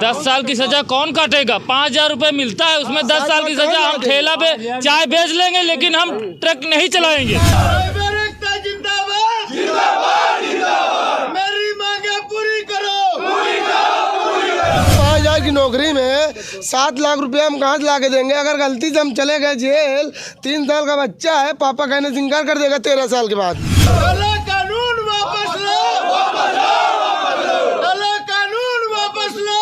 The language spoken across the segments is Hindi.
10 साल की सजा कौन काटेगा? 5,000 रुपये मिलता है, उसमें 10 साल की सजा। हम ठेला पे चाय बेच लेंगे लेकिन हम ट्रक नहीं चलाएंगे। मेरी मांगे पूरी करो। 5,000 की नौकरी में 7 लाख रुपया हम कहाँ से ला के देंगे? अगर गलती से हम चले गए जेल, 3 साल का बच्चा है, पापा कहने से इनकार कर देगा 13 साल के बाद। कानून वापस लो, कानून वापस लो।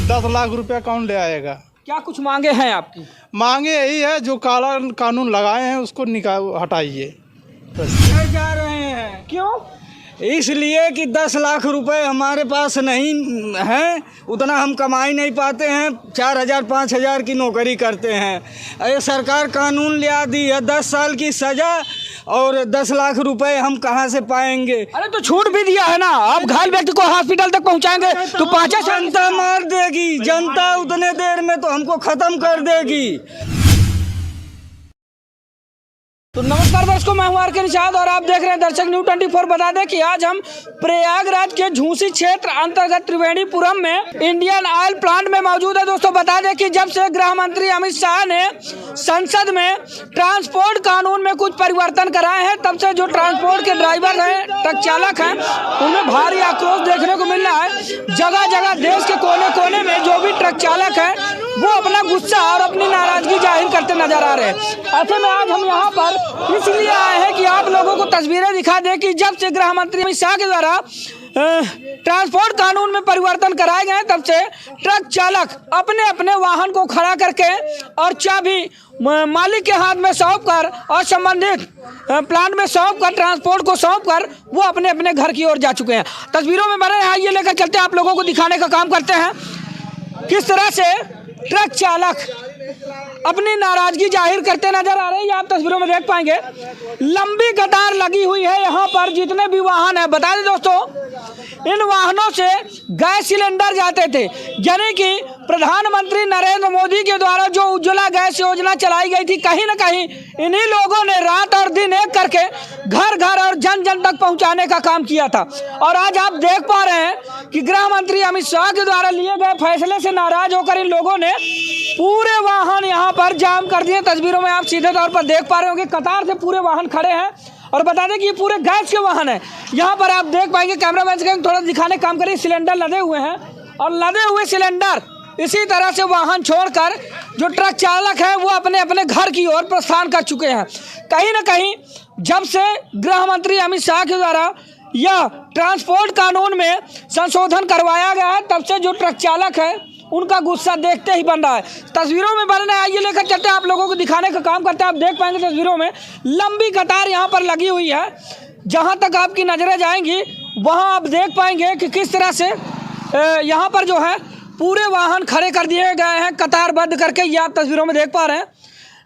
10 लाख रुपया कौन ले आएगा? क्या कुछ मांगे हैं आपकी? मांगे यही है, जो काला कानून लगाए हैं उसको हटाइए। जा रहे हैं क्यों? इसलिए कि 10 लाख रुपए हमारे पास नहीं है, उतना हम कमाई नहीं पाते हैं। 4,000 5,000 की नौकरी करते हैं। ये सरकार कानून लिया दी है 10 साल की सज़ा और 10 लाख रुपए हम कहाँ से पाएंगे? अरे तो छूट भी दिया है ना, आप घायल व्यक्ति को हॉस्पिटल तक पहुंचाएंगे तो 5 जनता मार देगी, जनता उतने देर में तो हमको ख़त्म कर देगी। तो नमस्कार दोस्तों, मैं हूं आर.के. निषाद और आप देख रहे हैं दर्शक न्यूज़ 24। बता दें कि आज हम प्रयागराज के झूसी क्षेत्र अंतर्गत त्रिवेणीपुरम में इंडियन ऑयल प्लांट में मौजूद है। दोस्तों बता दें कि जब से गृह मंत्री अमित शाह ने संसद में ट्रांसपोर्ट कानून में कुछ परिवर्तन कराए हैं, तब से जो ट्रांसपोर्ट के ड्राइवर हैं, ट्रक चालक हैं, उनमें भारी आक्रोश देखने को मिल रहा है। जगह जगह देश के कोने कोने में जो भी ट्रक चालक है वो अपना गुस्सा और अपनी नाराजगी जाहिर करते नजर आ रहे हैं। ऐसे में आज हम यहाँ पर इसलिए आए हैं कि आप लोगों को तस्वीरें दिखा दें कि जब से गृह मंत्री अमित शाह के द्वारा ट्रांसपोर्ट कानून में परिवर्तन कराए गए, तब से ट्रक चालक अपने अपने वाहन को खड़ा करके और चाबी मालिक के हाथ में सौंप कर और संबंधित प्लांट में सौंप कर, ट्रांसपोर्ट को सौंप कर वो अपने अपने घर की ओर जा चुके हैं। तस्वीरों में बने हैं, ये लेकर चलते हैं, आप लोगों को दिखाने का काम करते हैं किस तरह से ट्रक चालक अपनी नाराजगी जाहिर करते नजर आ रहे हैं। आप तस्वीरों में देख पाएंगे लंबी कतार लगी हुई है यहाँ पर, जितने भी वाहन है। बता दें दोस्तों, इन वाहनों से गैस सिलेंडर जाते थे, यानी कि प्रधानमंत्री नरेंद्र मोदी के द्वारा जो उज्ज्वला गैस योजना चलाई गई थी, कहीं ना कहीं इन्हीं लोगों ने रात और दिन एक करके घर घर और जन जन तक पहुंचाने का काम किया था। और आज आप देख पा रहे हैं कि गृह मंत्री अमित शाह के द्वारा लिए गए फैसले से नाराज होकर इन लोगों ने पूरे वाहन यहाँ पर जाम कर दिए। तस्वीरों में आप सीधे तौर पर देख पा रहे होंगे कतार से पूरे वाहन खड़े हैं। और बता दें कि ये पूरे गैस के वाहन है। यहाँ पर आप देख पाएंगे, कैमरा मैन से थोड़ा दिखाने का काम करिए, सिलेंडर लदे हुए हैं और लदे हुए सिलेंडर इसी तरह से वाहन छोड़कर जो ट्रक चालक है वो अपने अपने घर की ओर प्रस्थान कर चुके हैं। कहीं ना कहीं जब से गृह मंत्री अमित शाह के द्वारा यह ट्रांसपोर्ट कानून में संशोधन करवाया गया है, तब से जो ट्रक चालक है उनका गुस्सा देखते ही बन रहा है। तस्वीरों में बन रहा है, आइए लेकर चलते हैं, आप लोगों को दिखाने का काम करते हैं। आप देख पाएंगे तस्वीरों में लंबी कतार यहाँ पर लगी हुई है। जहाँ तक आपकी नज़रें जाएंगी वहाँ आप देख पाएंगे कि किस तरह से यहाँ पर जो है पूरे वाहन खड़े कर दिए गए हैं कतारबद्ध करके। ये आप तस्वीरों में देख पा रहे हैं,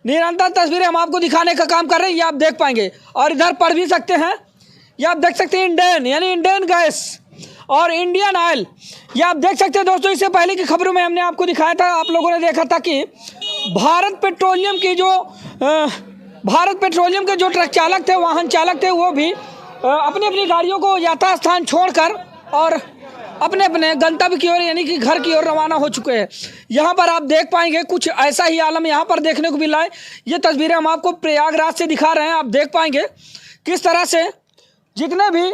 निरंतर तस्वीरें हम आपको दिखाने का काम कर रहे हैं, ये आप देख पाएंगे। और इधर पढ़ भी सकते हैं, ये आप देख सकते हैं इंडियन यानी इंडियन गैस और इंडियन ऑयल, ये आप देख सकते हैं। दोस्तों इससे पहले की खबरों में हमने आपको दिखाया था, आप लोगों ने देखा था कि भारत पेट्रोलियम के जो ट्रक चालक थे, वाहन चालक थे, वो भी अपनी अपनी गाड़ियों को यथास्थान छोड़कर और अपने अपने गंतव्य की ओर यानी कि घर की ओर रवाना हो चुके हैं। यहाँ पर आप देख पाएंगे कुछ ऐसा ही आलम यहाँ पर देखने को मिला है। ये तस्वीरें हम आपको प्रयागराज से दिखा रहे हैं। आप देख पाएंगे किस तरह से जितने भी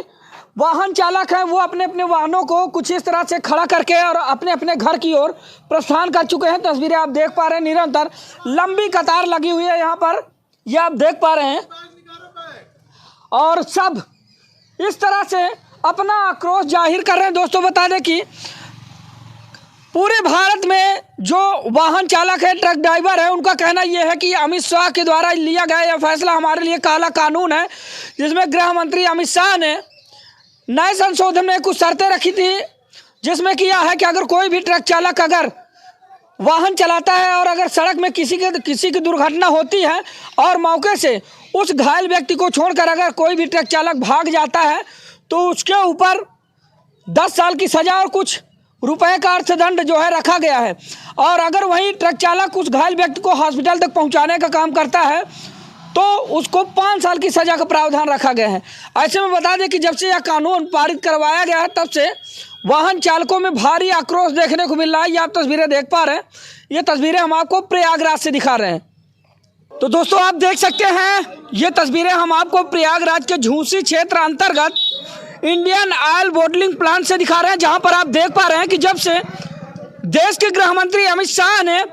वाहन चालक हैं वो अपने अपने वाहनों को कुछ इस तरह से खड़ा करके और अपने अपने घर की ओर प्रस्थान कर चुके हैं। तस्वीरें आप देख पा रहे हैं, निरंतर लंबी कतार लगी हुई है यहाँ पर, ये आप देख पा रहे हैं। और सब इस तरह से अपना आक्रोश जाहिर कर रहे हैं। दोस्तों बता दें कि पूरे भारत में जो वाहन चालक है, ट्रक ड्राइवर है, उनका कहना यह है कि अमित शाह के द्वारा लिया गया यह फैसला हमारे लिए काला कानून है, जिसमें गृह मंत्री अमित शाह ने नए संशोधन में कुछ शर्तें रखी थी, जिसमें किया है कि अगर कोई भी ट्रक चालक अगर वाहन चलाता है और अगर सड़क में किसी की दुर्घटना होती है और मौके से उस घायल व्यक्ति को छोड़कर अगर कोई भी ट्रक चालक भाग जाता है तो उसके ऊपर 10 साल की सज़ा और कुछ रुपए का अर्थदंड जो है रखा गया है। और अगर वहीं ट्रक चालक उस घायल व्यक्ति को हॉस्पिटल तक पहुंचाने का काम करता है तो उसको 5 साल की सज़ा का प्रावधान रखा गया है। ऐसे में बता दें कि जब से यह कानून पारित करवाया गया है, तब से वाहन चालकों में भारी आक्रोश देखने को मिल रहा है। ये आप तस्वीरें देख पा रहे हैं, ये तस्वीरें हम आपको प्रयागराज से दिखा रहे हैं। तो दोस्तों आप देख सकते हैं, ये तस्वीरें हम आपको प्रयागराज के झूसी क्षेत्र अंतर्गत इंडियन ऑयल बॉटलिंग प्लांट से दिखा रहे हैं, जहां पर आप देख पा रहे हैं कि जब से देश के गृह मंत्री अमित शाह ने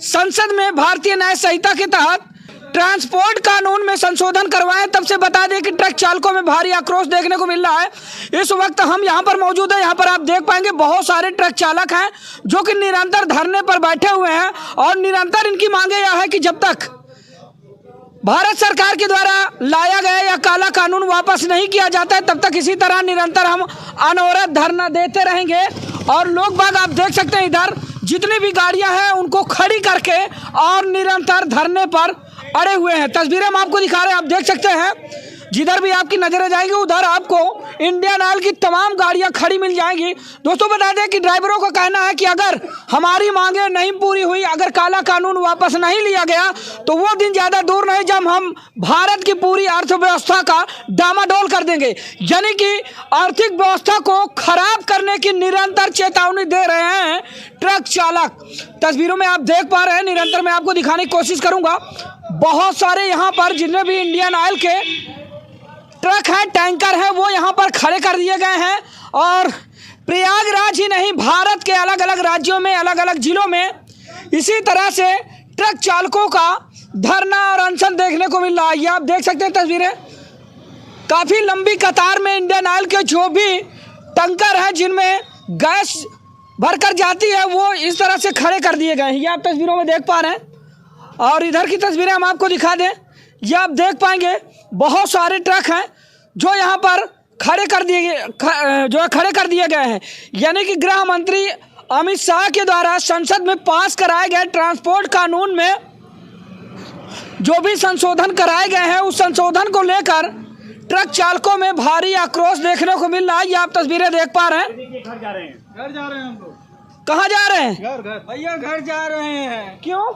संसद में भारतीय न्याय संहिता के तहत ट्रांसपोर्ट कानून में संशोधन करवाए, तब से बता दें कि ट्रक चालकों में भारी आक्रोश देखने को मिल रहा है। इस वक्त हम यहां पर मौजूद हैं, यहां पर आप देख पाएंगे बहुत सारे ट्रक चालक हैं जो कि निरंतर धरने पर बैठे हुए हैं और निरंतर इनकी मांगे यह है कि जब तक भारत सरकार के द्वारा लाया गया या काला कानून वापस नहीं किया जाता है, तब तक इसी तरह निरंतर हम अनवरत धरना देते रहेंगे। और लोग बाग आप देख सकते हैं, इधर जितनी भी गाड़ियां हैं उनको खड़ी करके और निरंतर धरने पर अड़े हुए हैं। तस्वीरें हम आपको दिखा रहे हैं, आप देख सकते हैं, जिधर भी आपकी नजरें जाएंगी उधर आपको इंडियन ऑयल की तमाम गाड़ियां खड़ी मिल जाएंगी। दोस्तों बता दें कि ड्राइवरों का कहना है कि अगर हमारी मांगे नहीं पूरी हुई, अगर काला कानून वापस नहीं लिया गया, तो वो दिन ज़्यादा दूर नहीं जब हम भारत की पूरी अर्थव्यवस्था का डामाडोल कर देंगे। यानी कि आर्थिक व्यवस्था को खराब करने की निरंतर चेतावनी दे रहे हैं ट्रक चालक। तस्वीरों में आप देख पा रहे हैं, निरंतर मैं आपको दिखाने की कोशिश करूंगा। बहुत सारे यहाँ पर जितने भी इंडियन ऑयल के ट्रक हैं, टैंकर हैं, वो यहाँ पर खड़े कर दिए गए हैं। और प्रयागराज ही नहीं, भारत के अलग अलग राज्यों में, अलग अलग जिलों में इसी तरह से ट्रक चालकों का धरना और अनशन देखने को मिल रहा है। ये आप देख सकते हैं तस्वीरें, काफ़ी लंबी कतार में इंडियन ऑयल के जो भी टैंकर हैं जिनमें गैस भरकर जाती है, वो इस तरह से खड़े कर दिए गए हैं। ये आप तस्वीरों में देख पा रहे हैं। और इधर की तस्वीरें हम आपको दिखा दें, ये आप देख पाएंगे बहुत सारे ट्रक हैं जो यहाँ पर खड़े कर दिए गए हैं। यानी कि गृह मंत्री अमित शाह के द्वारा संसद में पास कराए गए ट्रांसपोर्ट कानून में जो भी संशोधन कराए गए हैं, उस संशोधन को लेकर ट्रक चालकों में भारी आक्रोश देखने को मिल रहा है। ये आप तस्वीरें देख पा रहे हैं। घर जा रहे हैं हम लोग। कहाँ जा रहे हैं? घर भैया घर जा रहे हैं। क्यों?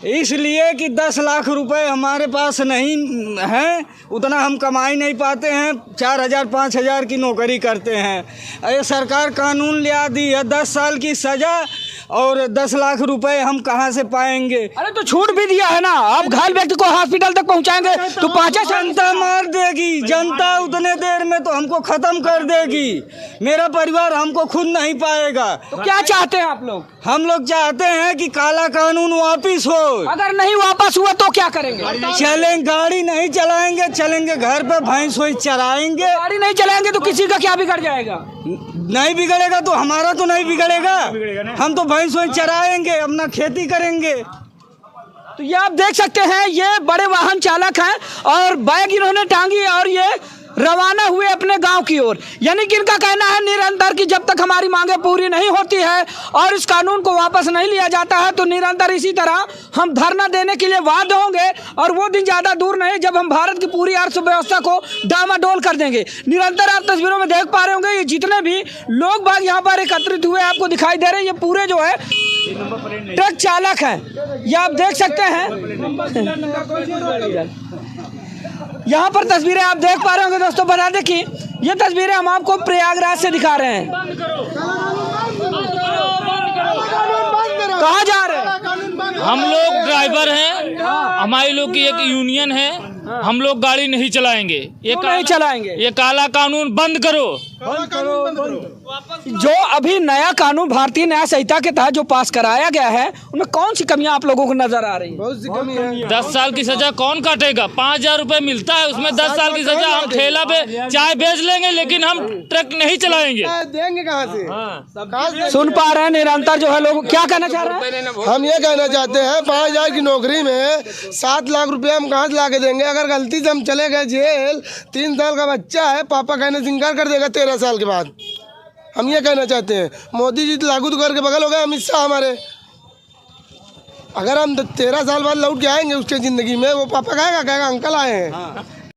इसलिए कि 10 लाख रुपए हमारे पास नहीं हैं, उतना हम कमाई नहीं पाते हैं, 4,000 5,000 की नौकरी करते हैं। ये सरकार कानून लिया दी है 10 साल की सज़ा और 10 लाख रुपए हम कहाँ से पाएंगे? अरे तो छूट भी दिया है ना, आप घायल व्यक्ति को हॉस्पिटल तक पहुंचाएंगे तो 5 जनता मार देगी, जनता उतने देर में तो हमको खत्म कर देगी, मेरा परिवार हमको खुद नहीं पाएगा। तो क्या चाहते हैं आप लोग? हम लोग चाहते हैं कि काला कानून वापिस हो। अगर नहीं वापस हुआ तो क्या करेंगे? चलेंगे, गाड़ी नहीं चलाएंगे, चलेंगे घर पे भैंस वही चराएंगे। गाड़ी नहीं चलाएंगे तो किसी का क्या बिगड़ जाएगा? नहीं बिगड़ेगा तो हमारा तो नहीं बिगड़ेगा, हम तो भैंस वही चराएंगे, अपना खेती करेंगे। तो ये आप देख सकते हैं, ये बड़े वाहन चालक हैं और बैग इन्होंने टांगी और ये रवाना हुए अपने गांव की ओर। यानी कि इनका कहना है निरंतर कि जब तक हमारी मांगे पूरी नहीं होती है और इस कानून को वापस नहीं लिया जाता है, तो निरंतर इसी तरह हम धरना देने के लिए बाध्य होंगे। और वो दिन ज़्यादा दूर नहीं जब हम भारत की पूरी अर्थव्यवस्था को डामाडोल कर देंगे। निरंतर आप तस्वीरों में देख पा रहे होंगे, ये जितने भी लोग बाग यहाँ पर एकत्रित हुए आपको दिखाई दे रहे हैं, ये पूरे जो है ट्रक चालक हैं। ये आप देख सकते हैं, यहाँ पर तस्वीरें आप देख पा रहे होंगे। दोस्तों बता दें कि ये तस्वीरें हम आपको प्रयागराज से दिखा रहे हैं। कहाँ जा रहे हैं? हम लोग ड्राइवर हैं, हमारी लोग की एक यूनियन है, हम लोग गाड़ी नहीं चलाएंगे। ये नहीं चलाएंगे, ये काला कानून बंद करो। जो अभी नया कानून भारतीय न्याय संहिता के तहत जो पास कराया गया है, उनमें कौन सी कमियां आप लोगों को नजर आ रही है? बहुत सी कमी है। 10 साल की सजा कौन काटेगा? 5,000 रुपए मिलता है, उसमें 10 साल की सजा। हम ठेला पे चाय बेच लेंगे लेकिन हम ट्रक नहीं चलाएंगे। देंगे कहाँ से? सुन पा रहे हैं निरंतर जो है लोग क्या कहना चाह रहे हैं? हम ये कहना चाहते हैं 5,000 की नौकरी में 7 लाख रुपए हम कहाँ से ला के देंगे? अगर गलती से हम चले गए जेल, 3 साल का बच्चा है, पापा कहने से इंकार कर देगा 13 साल के बाद। हम ये कहना चाहते हैं मोदी जी लागू तो करके बगल हो गए अमित शाह हमारे। अगर हम 13 साल बाद लौट के आएंगे उसके ज़िंदगी में, वो पापा कहेगा अंकल आए हैं।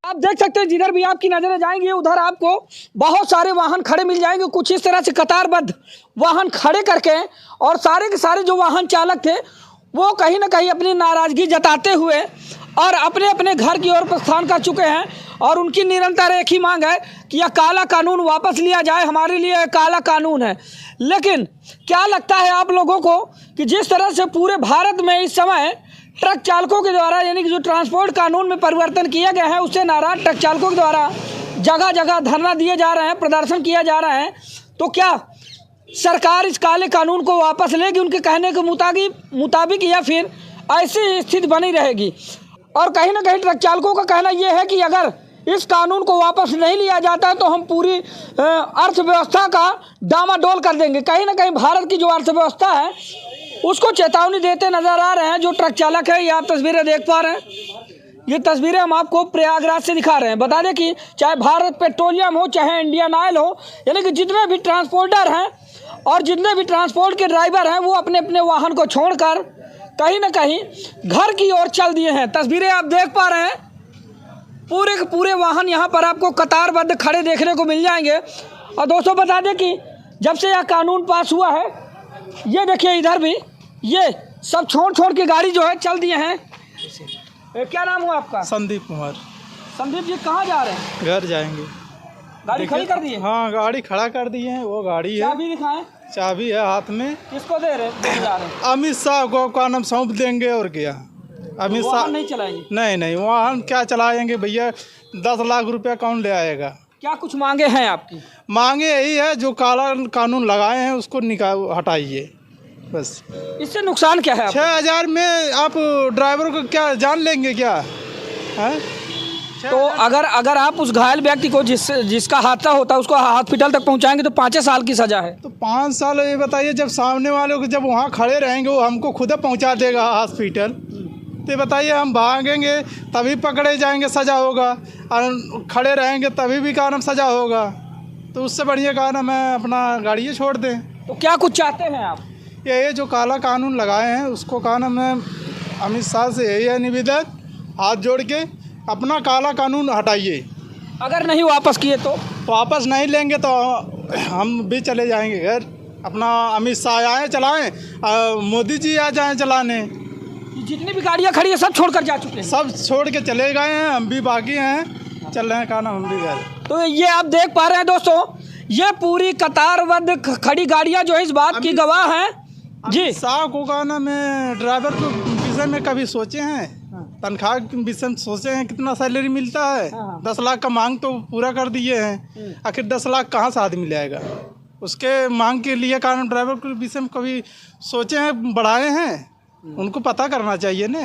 आप देख सकते हैं, जिधर भी आपकी नजरें जाएंगी उधर आपको बहुत सारे वाहन खड़े मिल जाएंगे, कुछ इस तरह से कतारबद्ध वाहन खड़े करके। और सारे के सारे जो वाहन चालक थे वो कहीं ना कहीं अपनी नाराज़गी जताते हुए और अपने अपने घर की ओर प्रस्थान कर चुके हैं। और उनकी निरंतर एक ही मांग है कि यह काला कानून वापस लिया जाए, हमारे लिए यह काला कानून है। लेकिन क्या लगता है आप लोगों को कि जिस तरह से पूरे भारत में इस समय ट्रक चालकों के द्वारा यानी कि जो ट्रांसपोर्ट कानून में परिवर्तन किया गया है, उससे नाराज ट्रक चालकों के द्वारा जगह जगह धरना दिए जा रहे हैं, प्रदर्शन किया जा रहा है, तो क्या सरकार इस काले कानून को वापस लेगी उनके कहने के मुताबिक या फिर ऐसी स्थिति बनी रहेगी? और कहीं ना कहीं ट्रक चालकों का कहना यह है कि अगर इस कानून को वापस नहीं लिया जाता है तो हम पूरी अर्थव्यवस्था का डामाडोल कर देंगे। कहीं ना कहीं भारत की जो अर्थव्यवस्था है उसको चेतावनी देते नजर आ रहे हैं जो ट्रक चालक है। ये आप तस्वीरें देख पा रहे हैं, ये तस्वीरें हम आपको प्रयागराज से दिखा रहे हैं। बता दें कि चाहे भारत पेट्रोलियम हो, चाहे इंडियन ऑयल हो, यानी कि जितने भी ट्रांसपोर्टर हैं और जितने भी ट्रांसपोर्ट के ड्राइवर हैं वो अपने अपने वाहन को छोड़कर कहीं ना कहीं घर की ओर चल दिए हैं। तस्वीरें आप देख पा रहे हैं, पूरे के पूरे वाहन यहाँ पर आपको कतारबद्ध खड़े देखने को मिल जाएंगे। और दोस्तों बता दें कि जब से यह कानून पास हुआ है, ये देखिए इधर भी ये सब छोड़ के गाड़ी जो है चल दिए हैं। क्या नाम हुआ आपका? संदीप कुमार। संदीप जी कहाँ जा रहे हैं? घर जाएंगे। गाड़ी खड़ी कर दी है? हाँ, गाड़ी खड़ा कर दी है। वो गाड़ी है, चाबी दिखाएं। चाबी है हाथ में। किसको दे रहे जा रहे हैं? अमित शाह को का नाम सौंप देंगे। और क्या अमित शाह नहीं चलाएंगे? नहीं, वाहन क्या चलाएंगे भैया? 10 लाख रुपया कौन ले आएगा? क्या कुछ मांगे हैं आपकी? मांगे यही है, जो काला कानून लगाए हैं उसको हटाइए बस। इससे नुकसान क्या है? 6,000 में आप ड्राइवर को क्या जान लेंगे क्या है? तो अगर आप उस घायल व्यक्ति को जिसका हादसा होता है उसको हॉस्पिटल तक पहुंचाएंगे तो 5 साल की सजा है। तो 5 साल ये बताइए, जब सामने वाले को जब वहाँ खड़े रहेंगे वो हमको खुद पहुँचा देगा हॉस्पिटल, तो बताइए हम भागेंगे तभी पकड़े जाएंगे, सज़ा होगा। और खड़े रहेंगे तभी भी का नाम सज़ा होगा। तो उससे बढ़िया का नाम है अपना गाड़ियाँ छोड़ दें। तो क्या कुछ चाहते हैं आप? ये जो काला कानून लगाए हैं उसको का नाम है अमित शाह से यही है निवेदन, हाथ जोड़ के अपना काला कानून हटाइए। अगर नहीं वापस किए तो? वापस नहीं लेंगे तो हम भी चले जाएंगे घर। अपना अमित शाह आए चलाएं, मोदी जी आ जाएं चलाने। जितनी भी गाड़ियाँ खड़ी है सब छोड़कर जा चुके हैं? सब छोड़ के चले गए हैं, हम भी बाकी हैं, चल रहे हैं का नाम हम भी घर। तो ये आप देख पा रहे हैं दोस्तों, ये पूरी कतारबद्ध खड़ी गाड़ियाँ जो है इस बात की गवाह हैं जी। शाह को का नाम है ड्राइवर के विषय में कभी सोचे हैं? तनख्वाह के विषय में सोचे हैं कितना सैलरी मिलता है? 10 लाख का मांग तो पूरा कर दिए हैं, आखिर 10 लाख कहाँ से आदमी लाएगा? उसके मांग के लिए कारण ड्राइवर के विषय में कभी सोचे हैं, बढ़ाए हैं? उनको पता करना चाहिए ना,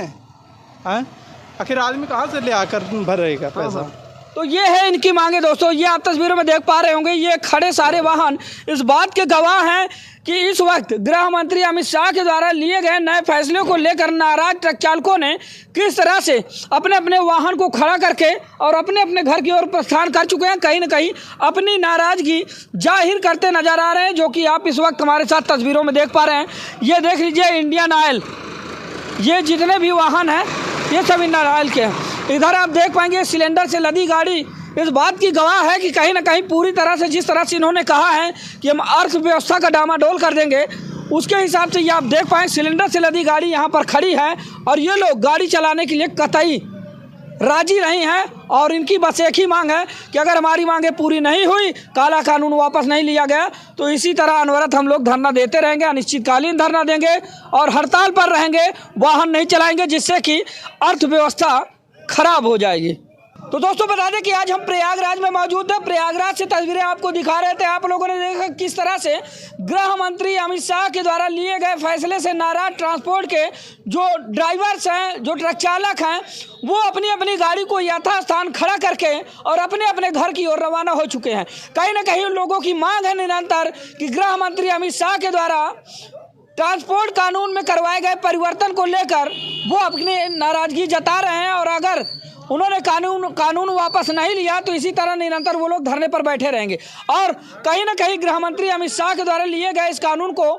आखिर आदमी कहाँ से ले आकर भरेगा पैसा? तो ये है इनकी मांगे दोस्तों। ये आप तस्वीरों में देख पा रहे होंगे, ये खड़े सारे वाहन इस बात के गवाह हैं कि इस वक्त गृह मंत्री अमित शाह के द्वारा लिए गए नए फैसले को लेकर नाराज ट्रक चालकों ने किस तरह से अपने अपने वाहन को खड़ा करके और अपने अपने घर की ओर प्रस्थान कर चुके हैं। कहीं ना कहीं अपनी नाराजगी जाहिर करते नजर आ रहे हैं, जो कि आप इस वक्त हमारे साथ तस्वीरों में देख पा रहे हैं। ये देख लीजिए इंडियन ऑयल, ये जितने भी वाहन हैं ये सब इंडियन ऑयल के हैं। इधर आप देख पाएंगे सिलेंडर से लदी गाड़ी इस बात की गवाह है कि कहीं ना कहीं पूरी तरह से जिस तरह से इन्होंने कहा है कि हम अर्थव्यवस्था का डामाडोल कर देंगे, उसके हिसाब से ये आप देख पाएँ सिलेंडर से लदी गाड़ी यहाँ पर खड़ी है और ये लोग गाड़ी चलाने के लिए कतई राजी नहीं हैं। और इनकी बस एक ही मांग है कि अगर हमारी मांगें पूरी नहीं हुई, काला कानून वापस नहीं लिया गया, तो इसी तरह अनवरत हम लोग धरना देते रहेंगे, अनिश्चितकालीन धरना देंगे और हड़ताल पर रहेंगे, वाहन नहीं चलाएंगे, जिससे कि अर्थव्यवस्था खराब हो जाएगी। तो दोस्तों बता दें कि आज हम प्रयागराज में मौजूद थे। प्रयागराज से तस्वीरें आपको दिखा रहे थे। आप लोगों ने देखा किस तरह से गृह मंत्री अमित शाह के द्वारा लिए गए फैसले से नाराज ट्रांसपोर्ट के जो ड्राइवर्स हैं, जो ट्रक चालक हैं, वो अपनी अपनी गाड़ी को यथास्थान खड़ा करके और अपने अपने घर की ओर रवाना हो चुके हैं। कहीं ना कहीं उन लोगों की मांग है निरंतर कि गृह मंत्री अमित शाह के द्वारा ट्रांसपोर्ट कानून में करवाए गए परिवर्तन को लेकर वो अपनी नाराजगी जता रहे हैं और अगर उन्होंने कानून वापस नहीं लिया तो इसी तरह निरंतर वो लोग धरने पर बैठे रहेंगे। और कहीं ना कहीं गृह मंत्री अमित शाह के द्वारा लिए गए इस कानून को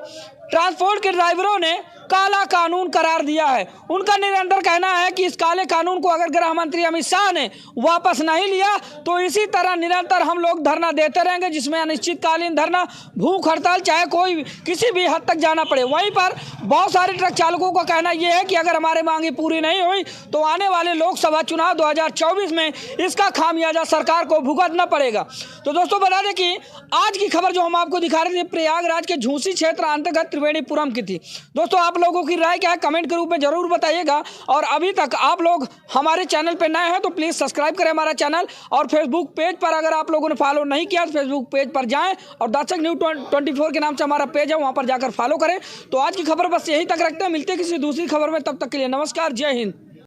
ट्रांसपोर्ट के ड्राइवरों ने काला कानून करार दिया है। उनका निरंतर कहना है कि इस काले कानून को अगर गृह मंत्री अमित शाह ने वापस नहीं लिया तो इसी तरह निरंतर हम लोग धरना देते रहेंगे, जिसमें अनिश्चितकालीन धरना, भूख हड़ताल, चाहे कोई किसी भी हद तक जाना पड़े। वहीं पर बहुत सारे ट्रक चालकों का कहना यह है कि अगर हमारी मांगे पूरी नहीं हुई तो आने वाले लोकसभा चुनाव 2024 में इसका खामियाजा सरकार को भुगतना पड़ेगा। तो दोस्तों बता दें कि आज की खबर जो हम आपको दिखा रहे थे प्रयागराज के झूसी क्षेत्र अंतर्गत त्रिवेणीपुरम की थी। दोस्तों आप लोगों की राय क्या है कमेंट के रूप में जरूर बताइएगा, और अभी तक आप लोग हमारे चैनल पर नए हैं तो प्लीज़ सब्सक्राइब करें हमारा चैनल, और फेसबुक पेज पर अगर आप लोगों ने फॉलो नहीं किया तो फेसबुक पेज पर जाएं और दर्शक न्यूज़ 24 के नाम से हमारा पेज है, वहां पर जाकर फॉलो करें। तो आज की खबर बस यहीं तक रखते हैं, मिलते हैं किसी दूसरी खबर में, तब तक के लिए नमस्कार, जय हिंद।